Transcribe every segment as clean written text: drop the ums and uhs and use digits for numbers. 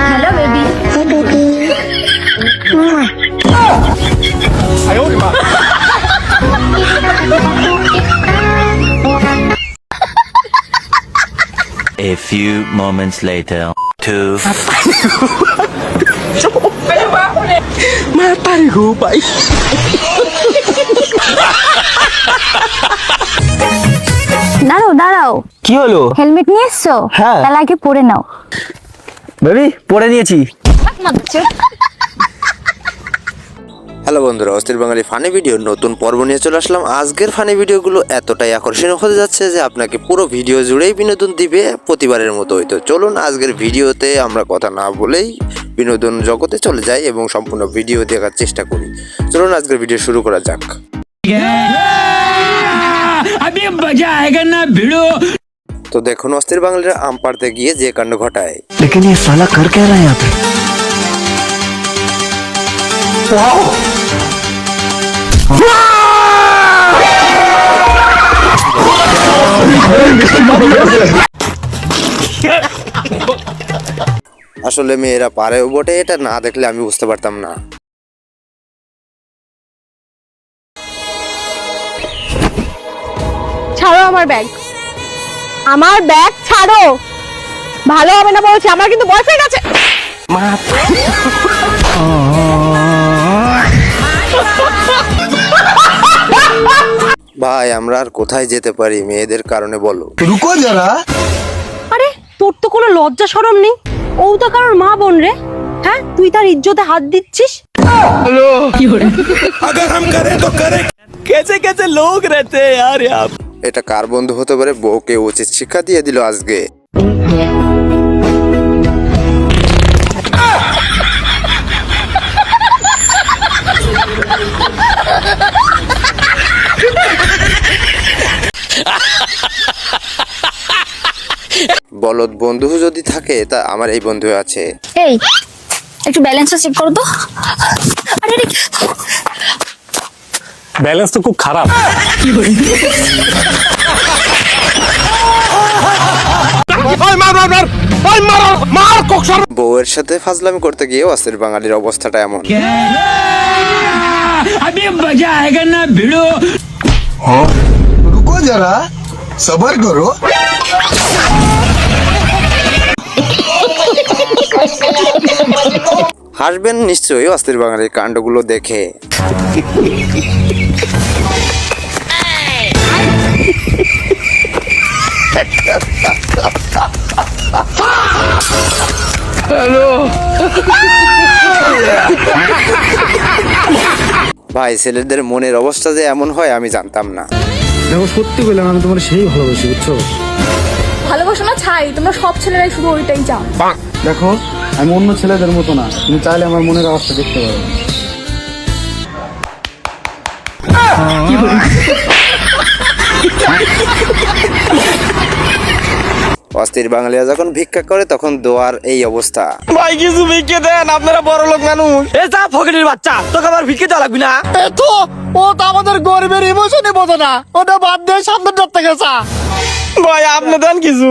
Hello baby. A few moments later. Two. দাঁড়াও দাঁড়াও, কি হলো হেলমেট নিয়ে এসছো? হ্যাঁ। তাহলে আগে পরে নাও। বেবি পরে নিয়েছি। হ্যালো বন্ধুরা, অস্থির বাঙালি ফানি ভিডিও নতুন পর্ব নিয়ে চলে আসলাম। আজকের ফানি ভিডিওগুলো এতটাই আকর্ষণীয় হতে যাচ্ছে যে আপনাকে পুরো ভিডিও জুড়েই বিনোদন দিবে প্রতিবারের মতো। হয়তো চলুন আজকের ভিডিওতে আমরা কথা না বলেই বিনোদন জগতে চলে যাই এবং সম্পূর্ণ ভিডিও দেখার চেষ্টা করি। চলুন আজকের ভিডিও শুরু করা যাক। তো দেখুন অস্থির বাঙালিরা আম পাড়তে গিয়ে যে কাণ্ড ঘটায়। लेकिन ये साला कर क्या रहा है यहाँ पे? আসলে মেয়েরা পারেও বটে, এটা না দেখলে আমি বুঝতে পারতাম না। ছাড়ো আমার ব্যাগ, আমার ব্যাগ ছাড়ো। ভালো হবে না বলছি, আমার কিন্তু বয়ফ্রেন্ড আছে। ভাই আমরা আর কোথায় যেতে পারি মেয়েদের কারণে বলো। रुको जरा। আরে তোর তো কোনো লজ্জা শরম নেই। ও তো কারোর মা বোন রে। হ্যাঁ, তুই তার ইজ্জতে হাত দিচ্ছিস। कैसे कैसे लोग रहते हैं यार यहाँ पे? এটা কার বন্ধু হতে পারে? বউকে উচিত শিক্ষা দিয়ে দিল আজকে। বলদ বন্ধু যদি থাকে তা আমার এই বন্ধু আছে। এই একটু ব্যালেন্সটা চেক করো তো। আরে আরে, बैलेंस तो खूब खराब। বউয়ের সাথে ফাজলামি করতে গিয়ে অস্থির বাঙালির অবস্থাটা এমন। रुको जरा, सबर करो। হাসবেন নিশ্চয়ই অস্থির বাঙালির কাণ্ডগুলো দেখে। ভাই ছেলেদের মনের অবস্থা যে এমন হয় আমি জানতাম না। দেখো সত্যি বললাম, আমি তোমার সেই ভালোবাসি, বুঝছো? ভালোবাসো না ছাই, তোমরা সব ছেলেরাই শুধু ওইটাই চাও। দেখো আমি অন্য ছেলেদের মতো না, তুমি চাইলে আমার মনের অবস্থা দেখতে পারো। অস্থির বাঙালিরা যখন ভিক্ষা করে তখন দোয়ার এই অবস্থা। ভাই কিছু ভিক্ষে দেন, আপনারা বড় লোক মানুষ। এ যা ফকিরের বাচ্চা, তোকে আবার ভিক্ষে দেওয়া লাগবে না। তো ও তো আমাদের গরিবের ইমোশনই বোঝে না, ওটা বাদ দিয়ে সামনে ধরতে গেছা। ভাই আপনি দেন কিছু।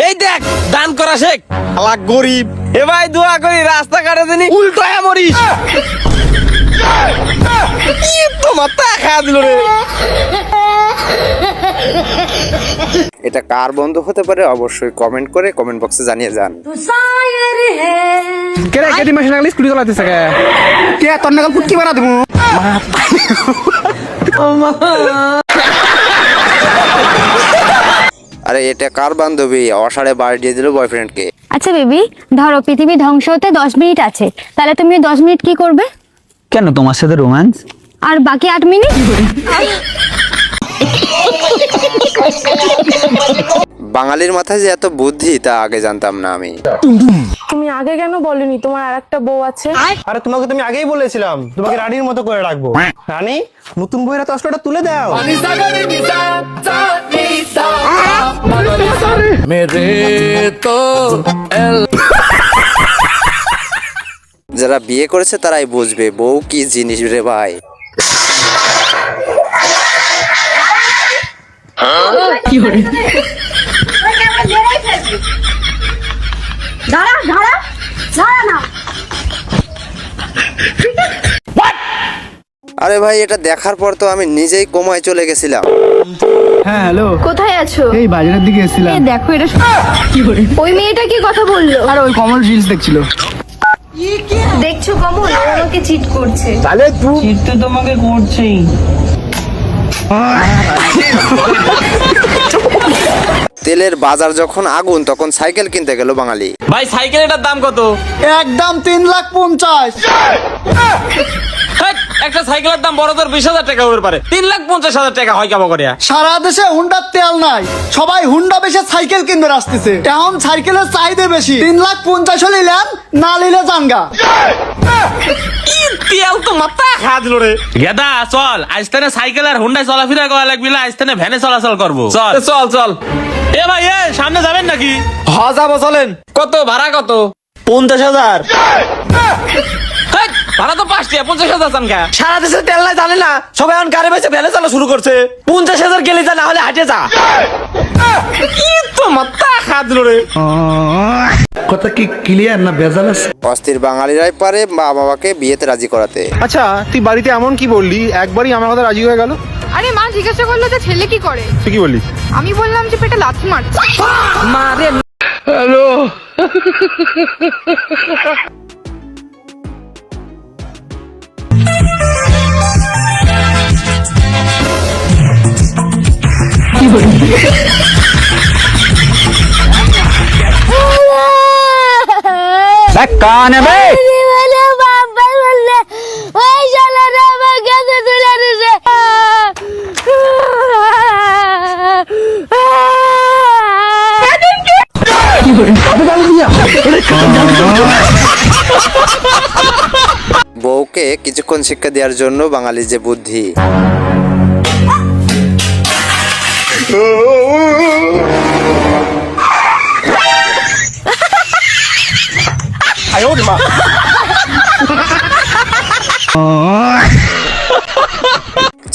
এই দেখ দান করা শেখ, আলা গরিব। এ ভাই দোয়া করি রাস্তাঘাটে যিনি উল্টায় মরিস। তোমার টাকা দিল রে। এটা কার বন্ধু হতে পারে অবশ্যই কমেন্ট করে কমেন্ট বক্সে জানিয়ে যান। কেরে কেডি মেশিন আগলি স্কুটি চালাতে থাকে কে তোর নাগাল কুটকি বানা দেবো। আরে এটা কার বান্ধবী অসাড়ে বাড়ি দিয়ে দিল বয়ফ্রেন্ডকে। আচ্ছা বেবি, ধরো পৃথিবী ধ্বংস হতে 10 মিনিট আছে, তাহলে তুমি 10 মিনিট কি করবে? কেন তোমার সাথে রোম্যান্স? আর বাকি 8 মিনিট? বাঙালির মাথায় যে এত বুদ্ধি তা আগে জানতাম না আমি। তুমি আগে কেন বলনি তোমার আরেকটা বউ আছে? আরে তোমাকে তুমি আগেই বলেছিলাম তোমাকে রানীর মতো করে রাখবো। রানী নতুন বইয়ের তসলাটা তুলে দাও। যারা বিয়ে করেছে তারাই বুঝবে বউ কি জিনিস রে ভাই। দাঁড়া দাঁড়া দাঁড়া না। আরে ভাই এটা দেখার পর তো আমি নিজেই কোমায় চলে গেছিলাম। হ্যাঁ হ্যালো, কোথায় আছো? এই বাজারের দিকে এসেছিলাম। দেখো এটা ওই মেয়েটা কি কথা বললো? আর ওই কমল রিলস দেখছিল। দেখছো কমল, ও আমাকে চিট করছে। তাহলে তুই চিট তো তোমাকে করছেই। তেলের বাজার যখন আগুন তখন সাইকেল কিনতে গেল বাঙালি। ভাই সাইকেলের দাম কত? একদম 3,50,000। হেৎ, একটা সাইকেলের দাম বড় তোর 20,000 টাকা হতে পারে, 3,50,000 টাকা হয় কেমন করে? সারা দেশে হুন্ডার তেল নাই, সবাই হুন্ডা বেশে সাইকেল কিনতে আসতেছে। এখন সাইকেলের চাহিদা বেশি, 3,50,000 হলে নেন, না নিলে জানগা। তেল তো মাথা খা দিল রে। গেদা চল, আজ থেকে সাইকেল আর হুন্ডায় চলাফেরা করা লাগবে না, আজ থেকে ভ্যানে চলাচল করবো। চল চল চল। এ ভাই এ সামনে যাবেন নাকি? হ যাবো, চলেন। কত ভাড়া কত? 50,000। হেৎ, ভাড়া তো 5 টাকা, 50,000 জানকা। সারা দেশে তেল নাই জানে না, সবাই এখন গাড়ি বেচে ভ্যানে চালা শুরু করছে। 50,000 গেলে যা, না হলে হাঁটে যা। কি তো মাথা খা দিল রে। কথা কি ক্লিয়ার না ভেজাল আছে? অস্থির বাঙালিরাই পারে মা বাবাকে বিয়েতে রাজি করাতে। আচ্ছা তুই বাড়িতে এমন কি বললি, একবারই আমার কথা রাজি হয়ে গেল? আরে মা জিজ্ঞাসা করলো যে ছেলে কি করে, তুই কি বললি? আমি বললাম যে পেটে লাথি মারছে। বউকে কিছুক্ষণ শিক্ষা দেওয়ার জন্য বাঙালির যে বুদ্ধি।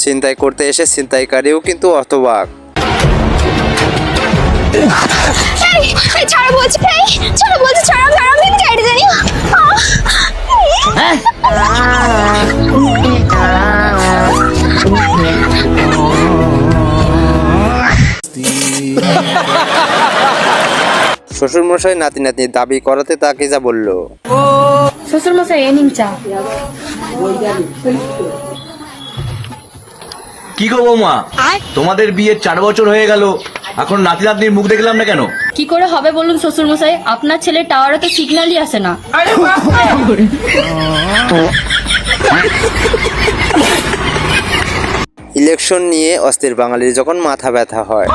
ছিনতাই করতে এসে ছিনতাইকারীও কিন্তু হতবাক। ছাড়া বলছি, ছাড়া বলছি, ছাড়া ছাড়া, আমি গাড়ি জানি। শ্বশুর মশাই নাতি নাতনির দাবি করাতে তাকে যা বললো। শ্বশুর মশাই এ নিন চা। কি গো বৌমা, তোমাদের বিয়ের 4 বছর হয়ে গেল, এখন নাতি নাতনির মুখ দেখলাম না কেন? কি করে হবে বলুন শ্বশুর মশাই, আপনার ছেলে টাওয়ারে তো সিগন্যালই আসে না। ইলেকশন নিয়ে অস্থির বাঙালির যখন মাথা ব্যথা হয়।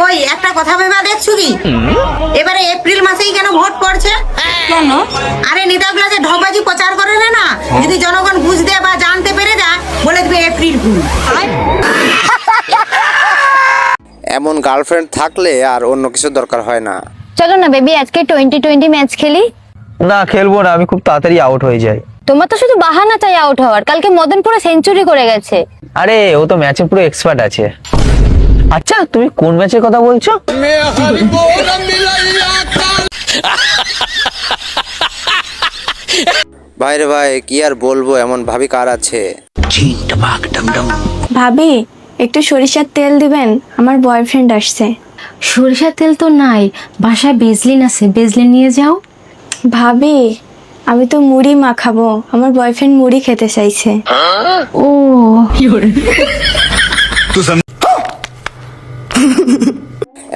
ওই একটা কথা ভেবে দেখছো কি, এবারে এপ্রিল মাসেই কেন ভোট পড়ছে? কেন? আরে নেতাগুলো যে ঢপবাজি প্রচার করে না, যদি জনগণ বুঝতে বা জানতে পেরে যায়, বলে দিবে এপ্রিল ফুল। এমন গার্লফ্রেন্ড থাকলে আর অন্য কিছু দরকার হয় না। চলো না বেবি, আজকে 20-20 ম্যাচ খেলি। না খেলবো না, আমি খুব তাড়াতাড়ি আউট হয়ে যাই। তোমার তো শুধু বাহানা চাই আউট হওয়ার। কালকে মদন পুরো সেঞ্চুরি করে গেছে। আরে ও তো ম্যাচে পুরো এক্সপার্ট আছে। আচ্ছা তুমি কোন ম্যাচের কথা বলছো? ভাইরে ভাই কি আর বলবো, এমন ভাবি কার আছে? ভাবি একটু সরিষার তেল দিবেন, আমার বয়ফ্রেন্ড আসছে। সরিষার তেল তো নাই, বাসায় বেজলিন আছে, বেজলিন নিয়ে যাও। ভাবি আমি তো মুড়ি মাখাবো, আমার বয়ফ্রেন্ড মুড়ি খেতে চাইছে। ও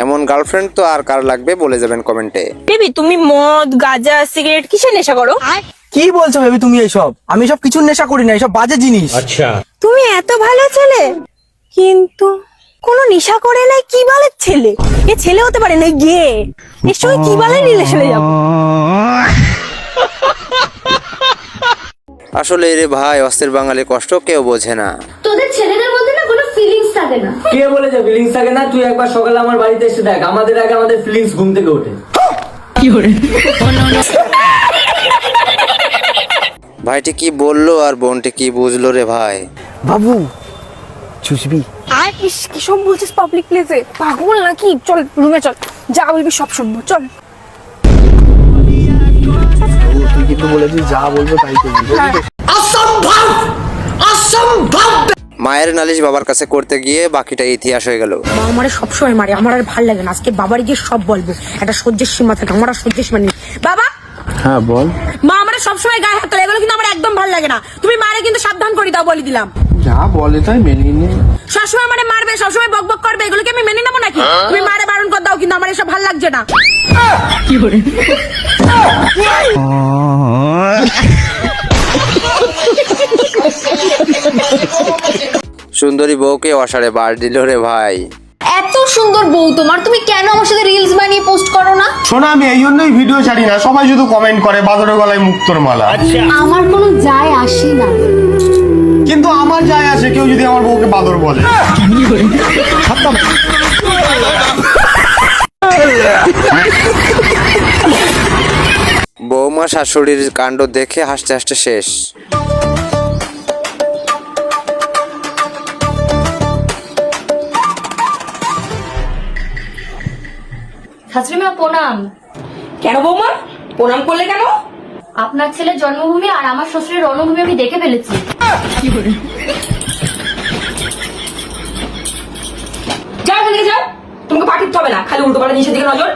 এমন গার্লফ্রেন্ড তো আর কার লাগবে বলে যাবেন কমেন্টে। বেবি তুমি মদ গাঁজা সিগারেট কিসের নেশা করো? কি বলছো বেবি তুমি এইসব? আমি সব কিছু নেশা করি না, এইসব বাজে জিনিস। তুমি এত ভালো ছেলে, কিন্তু কোনো নেশা করে নাই, কি বালের ছেলে? এ ছেলে হতে পারে না, গে নিশ্চয়ই কি বালের রিলেশনে যাবো। আসলে রে ভাই, অস্থির বাঙালির কষ্ট কেউ বোঝে না। তোদের ছেলেদের মধ্যে না কোনো ফিলিংস থাকে না। কে বলেছে ফিলিংস থাকে না? তুই একবার সকালে আমার বাড়িতে এসে দেখ, আমাদের আগে আমাদের ফিলিংস ঘুম থেকে ওঠে। ভাইটি কি বললো আর বোনটি কি বুঝলো রে ভাই? বাবু চুষবি? আর ইস কি সব বলছিস পাবলিক প্লেসে, পাগল নাকি? চল রুমে চল, যা বলবি সব শুনবো, চল। তুই কিন্তু বলেছিস যা বলবো তাই করবি। মায়ের নালিশ বাবার কাছে করতে গিয়ে বাকিটা ইতিহাস হয়ে গেল। মা আমারে সবসময় মারে, আমার আর ভাল লাগে না। আজকে বাবার গিয়ে সব বলবো, একটা সহ্যের সীমা থাকে, আমার আর সহ্যের সীমা নেই। বাবা, হ্যাঁ বল। মা আমারে সবসময় গায়ে হাত তোলে, এগুলো কিন্তু আমার একদম ভাল লাগে না। তুমি মারে কিন্তু সাবধান করে দাও, বলে দিলাম। যা বলে তাই মেনে নে। সবসময় মানে মারবে, সবসময় বক বক করবে, এগুলোকে আমি মেনে নেবো নাকি? তুমি মারে বারণ করে দাও, কিন্তু আমার এসব ভাল লাগছে না। সুন্দরী বউকে অসারে বার দিল রে ভাই। এত সুন্দর বউ তোমার, তুমি কেন আমার সাথে রিলস বানিয়ে পোস্ট করো না? শোনো, আমি এই জন্যই ভিডিও ছাড়ি না, সবাই শুধু কমেন্ট করে বাদরের গলায় মুক্তোর মালা। আমার কোনো যায় আসে না। কিন্তু আমার যায় আসে কেউ যদি আমার বউকে বাদর বলে। বৌমা শাশুড়ির কাণ্ড দেখে হাসতে হাসতে শেষ। শাশুড়িমা প্রণাম। কেন বৌমা প্রণাম করলে কেন? আপনার ছেলের জন্মভূমি আর আমার শ্বশুরের রণভূমি আমি দেখে ফেলেছি। যাও এখান থেকে যাও, তোমাকে পাঠিয়ে হবে না, খালি উল্টো পাল্টা জিনিসের দিকে নজর।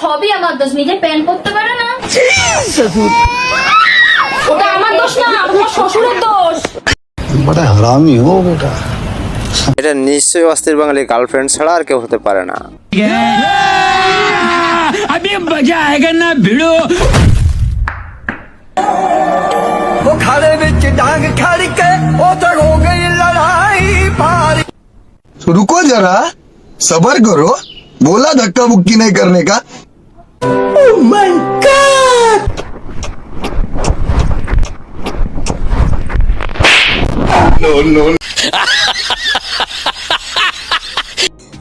সবই আমার দোষ, নিজে প্যান্ট পরতে পারে না। ওটা আমার দোষ না, তোমার শ্বশুরের দোষ। बड़ा हरामी हो बेटा। এটা নিশ্চয়ই অস্থির বাঙালি গার্লফ্রেন্ড ছাড়া আর কেউ হতে পারে না। रुको जरा, सबर करो, बोला धक्का मुक्की नहीं करने का।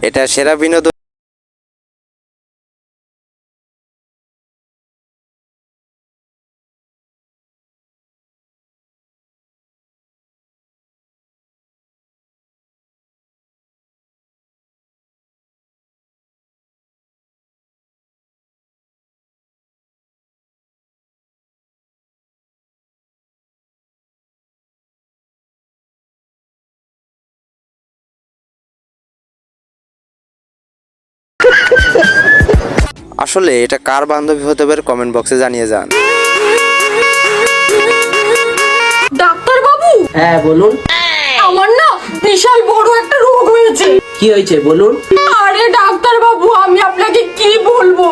এটা সেরা বিনোদন। আসলে এটা কার বান্ধবী হতে পারে কমেন্ট বক্সে জানিয়ে যান। ডাক্তার বাবু। হ্যাঁ বলুন। আমার না বিশাল বড় একটা রোগ হয়েছে। কি হয়েছে বলুন? আরে ডাক্তার বাবু, আমি আপনাকে কি বলবো,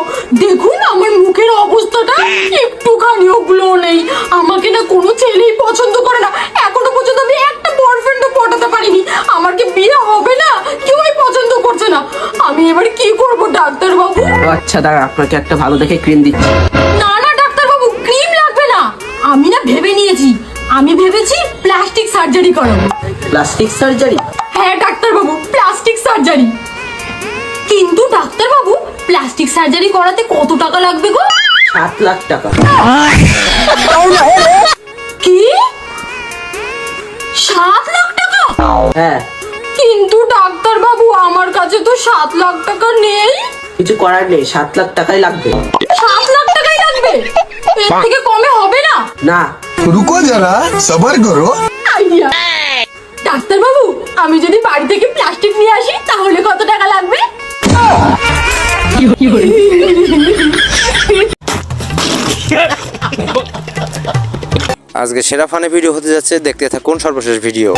দেখুন আমার মুখের অবস্থাটা একটুখানিও গ্লো নেই। আমাকে না কোনো ছেলেই পছন্দ করে না, এখনো পর্যন্ত আমি একটা বয়ফ্রেন্ডও পটাতে পারিনি। আমার কি বিয়ে হবে না, কেউই পছন্দ করছে না। আমি এবার কি করব ডাক্তার বাবু? আচ্ছা দাঁড়া, আপনাকে একটা ভালো দেখে ক্রিম দিচ্ছি। না না ডাক্তার বাবু, ক্রিম লাগবে না। আমি না ভেবে নিয়েছি, আমি ভেবেছি প্লাস্টিক সার্জারি করাবো। Plastic surgery? হ্যাঁ ডাক্তার বাবু, প্লাস্টিক সার্জারি। কিন্তু ডাক্তার বাবু, প্লাস্টিক সার্জারি করাতে কত টাকা লাগবে গো? 7 লাখ টাকা। কি 7 লাখ টাকা? হ্যাঁ। কিন্তু ডাক্তার বাবু, আমার কাছে তো 7 লাখ টাকা নেই। কিছু করার নেই, 7 লাখ টাকাই লাগবে। 7 লাখ টাকাই লাগবে? এর থেকে কমে হবে না? না। रुको जरा, सबर करो। আইডিয়া। ডাক্তার বাবু, আমি যদি বাড়ি থেকে প্লাস্টিক নিয়ে আসি তাহলে কত টাকা লাগবে? আজকে সেরা ফানি ভিডিও হতে যাচ্ছে, দেখতে থাকুন সর্বশেষ ভিডিও।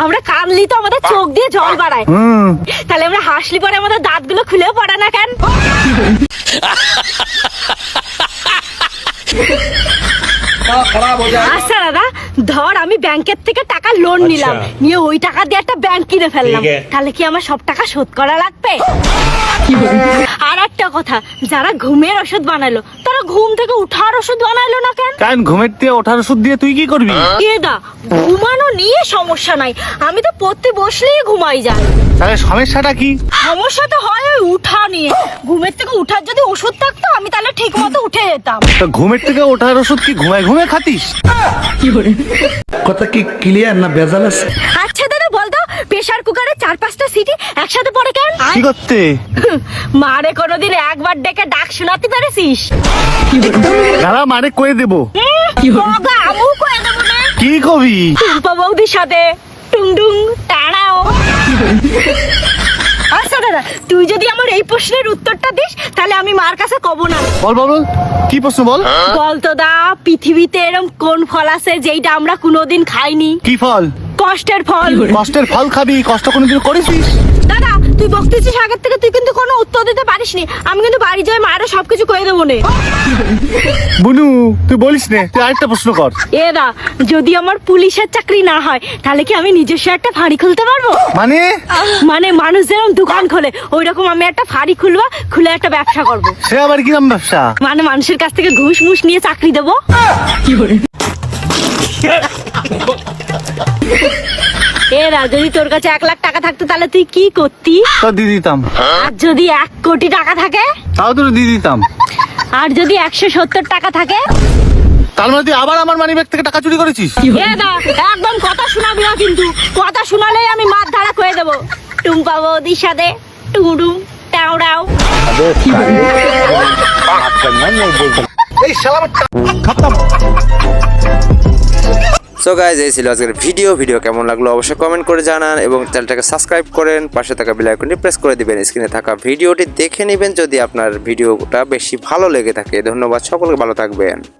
আমরা কানলি তো আমাদের চোখ দিয়ে জল বাড়ায়, তাহলে আমরা হাসলি পরে আমাদের দাঁতগুলো খুলেও পড়ে না কেন? আচ্ছা দাদা, ধর আমি ব্যাংকের থেকে টাকা লোন নিলাম, নিয়ে ওই টাকা দিয়ে একটা ব্যাংক কিনে ফেললাম, তাহলে কি আমার সব টাকা শোধ করা লাগবে? আর একটা কথা, যারা ঘুমের ওষুধ বানালো তারা ঘুম থেকে উঠার ওষুধ বানালো না কেন? কারণ ঘুমের দিয়ে ওঠার ওষুধ দিয়ে তুই কি করবি? দা ঘুমানো নিয়ে সমস্যা নাই, আমি তো পড়তে বসলেই ঘুমাই যাই। তাহলে সমস্যাটা কি? সমস্যা তো হয় ওই উঠা নিয়ে। ঘুমের থেকে উঠার যদি ওষুধ থাকতো আমি তাহলে ঠিক মতো উঠে যেতাম। তো ঘুমের থেকে ওঠার ওষুধ কি ঘুমায় ঘুমে খাতিস? কথা কি ক্লিয়ার না ভেজাল আছে? আচ্ছা দাদা বলতো, প্রেসার কুকারে 4-5টা সিটি একসাথে পড়ে কেন? কি করতে? মারে কোনোদিন একবার ডেকে ডাক শোনাতে পেরেছিস? যারা মানে কয়ে দেবো। বাবা, আমিও কয়ে দেবো না। কি কবি? টুম্পা বৌদির সাথে টুংডুং টাড়াও। আচ্ছা দাদা, তুই যদি আমার এই প্রশ্নের উত্তরটা দিস তাহলে আমি মার কাছে কব না। বল বল বল, কি প্রশ্ন বল? বলতো দা, পৃথিবীতে এরকম কোন ফল আছে যেইটা আমরা কোনোদিন খাইনি? কি ফল? কষ্টের ফল। কষ্টের ফল খাবি? কষ্ট কোনোদিন করেছিস? দাদা তুই বকতেছিস আগের থেকে, তুই কিন্তু কোনো উত্তর দিতে পারিসনি। আমি কিন্তু বাড়ি যাই মারও সবকিছু কয়ে দেবো নে। বুনু তুই বলিস নে, তুই আরেকটা প্রশ্ন কর। দা, যদি আমার পুলিশের চাকরি না হয় তাহলে কি আমি নিজস্ব একটা ফাঁড়ি খুলতে পারবো? মানে? মানে মানুষ যেরকম দোকান খোলে ওই রকম আমি একটা ফাঁড়ি খুলবো, খুলে একটা ব্যবসা করব। সে আবার কিরম ব্যবসা? মানে মানুষের কাছ থেকে ঘুষ মুষ নিয়ে চাকরি দেবো। দা, যদি তোর কাছে 1 লাখ টাকা থাকতো তাহলে তুই কি করতি? তো দিয়ে দিতাম। আর যদি 1 কোটি টাকা থাকে? তাও তো দিয়ে দিতাম। আর যদি 170 টাকা থাকে? তার মানে তুই আবার আমার মানি ব্যাগ থেকে টাকা চুরি করেছিস? দা, একদম কথা শোনাবি না কিন্তু। কথা শোনালেই আমি মার ধারা করে দেবো। টুম্পা বৌদির সাথে টুডুম টাউডাও। এই শালা খতম। সো গাইজ, এই ছিল আজকের ভিডিও কেমন লাগলো অবশ্যই কমেন্ট করে জানান এবং চ্যানেলটাকে সাবস্ক্রাইব করেন, পাশে থাকা বেল আইকনটি প্রেস করে দিবেন। স্ক্রিনে থাকা ভিডিওটি দেখে নেবেন যদি আপনার ভিডিওটা বেশি ভালো লেগে থাকে। ধন্যবাদ, সকলকে ভালো থাকবেন।